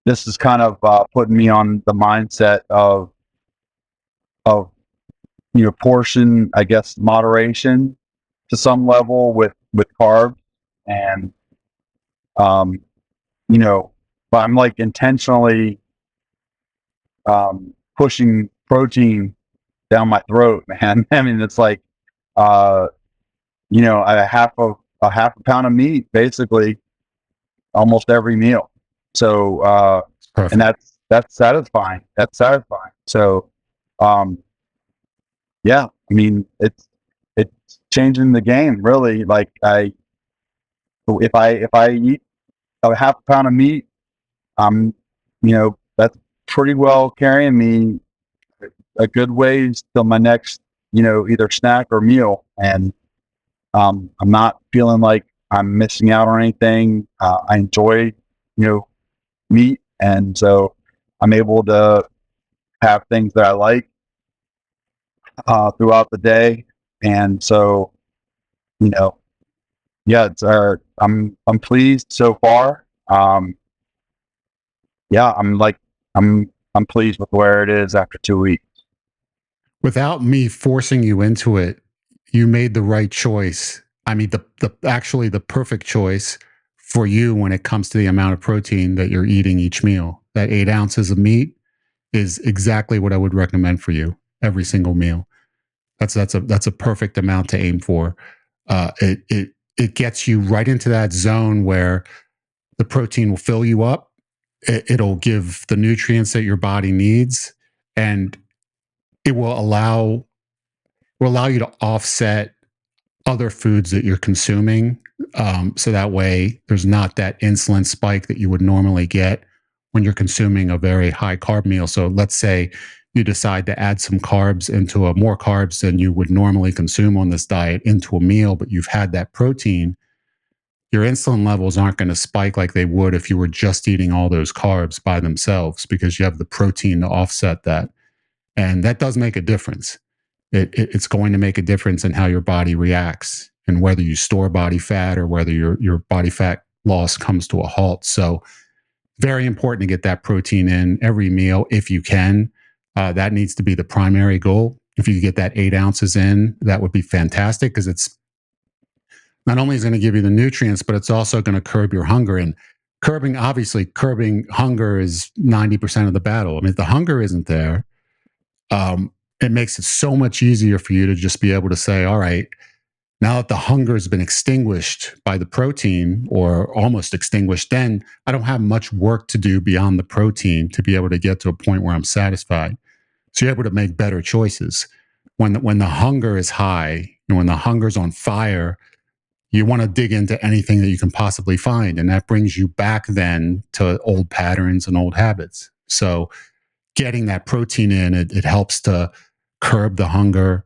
this is kind of putting me on the mindset of portion, I guess, moderation to some level with carbs, and um, but I'm like intentionally pushing protein down my throat, man. I mean, it's like uh, a half a pound of meat basically almost every meal. So and Perfect. that's satisfying. That's satisfying. So um, yeah, I mean it's changing the game really. Like if I eat a half a pound of meat, that's pretty well carrying me a good ways till my next, either snack or meal. And I'm not feeling like I'm missing out on anything. I enjoy, meat. And so I'm able to have things that I like throughout the day. And so, you know, yeah, I'm pleased so far. Yeah, I'm pleased with where it is after 2 weeks. Without me forcing you into it, you made the right choice. I mean, the actually the perfect choice for you when it comes to the amount of protein that you're eating each meal. That 8 ounces of meat is exactly what I would recommend for you every single meal. That's a perfect amount to aim for. It gets you right into that zone where the protein will fill you up. It'll give the nutrients that your body needs, and it will allow you to offset other foods that you're consuming. So that way, there's not that insulin spike that you would normally get when you're consuming a very high carb meal. So let's say you decide to add some carbs into more carbs than you would normally consume on this diet into a meal, but you've had that protein. Your insulin levels aren't going to spike like they would if you were just eating all those carbs by themselves because you have the protein to offset that. And that does make a difference. It's going to make a difference in how your body reacts and whether you store body fat or whether your body fat loss comes to a halt. So, very important to get that protein in every meal if you can. That needs to be the primary goal. If you get that 8 ounces in, that would be fantastic because it's not only is going to give you the nutrients, but it's also going to curb your hunger. And curbing hunger is 90% of the battle. I mean, if the hunger isn't there, it makes it so much easier for you to just be able to say, all right, now that the hunger has been extinguished by the protein or almost extinguished, then I don't have much work to do beyond the protein to be able to get to a point where I'm satisfied. So you're able to make better choices. When the hunger is high and when the hunger's on fire, you want to dig into anything that you can possibly find. And that brings you back then to old patterns and old habits. So getting that protein in, it helps to curb the hunger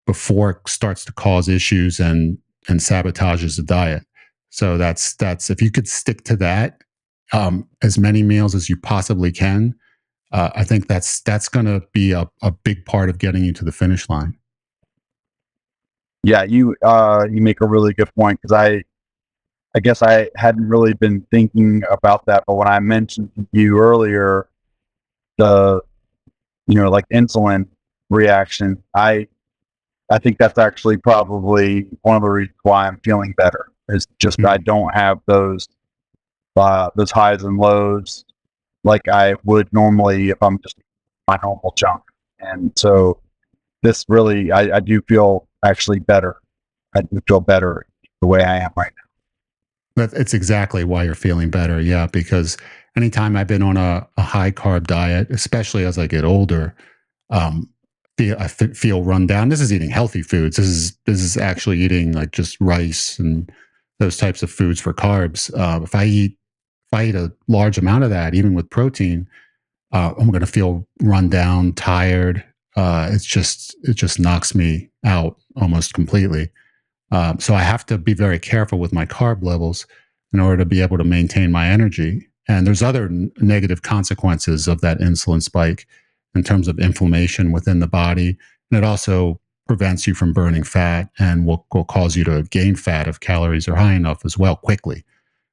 before it starts to cause issues and sabotages the diet. So that's if you could stick to that as many meals as you possibly can, I think that's going to be a big part of getting you to the finish line. Yeah, you make a really good point because I guess I hadn't really been thinking about that, but when I mentioned to you earlier the like insulin reaction, I think that's actually probably one of the reasons why I'm feeling better. Is just I don't have those highs and lows like I would normally if I'm just my normal junk. And so this really, I do feel actually better. I do feel better the way I am right now. It's exactly why you're feeling better. Yeah, because anytime I've been on a high carb diet, especially as I get older, um, I feel run down. This is eating healthy foods. This is actually eating like just rice and those types of foods for carbs. If I eat a large amount of that, even with protein, I'm going to feel run down, tired. It just knocks me out almost completely. So I have to be very careful with my carb levels in order to be able to maintain my energy. And there's other negative consequences of that insulin spike in terms of inflammation within the body. And it also prevents you from burning fat and will cause you to gain fat if calories are high enough as well quickly.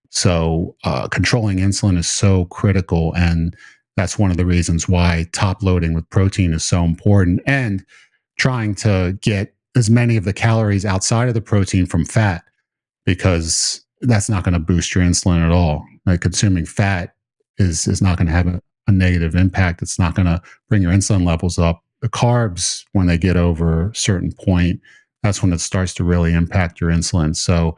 So controlling insulin is so critical, and that's one of the reasons why top loading with protein is so important, and trying to get as many of the calories outside of the protein from fat, because that's not going to boost your insulin at all. Like consuming fat is not going to have a negative impact. It's not going to bring your insulin levels up. The carbs, when they get over a certain point, that's when it starts to really impact your insulin. So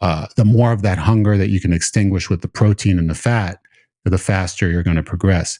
the more of that hunger that you can extinguish with the protein and the fat, the faster you're going to progress.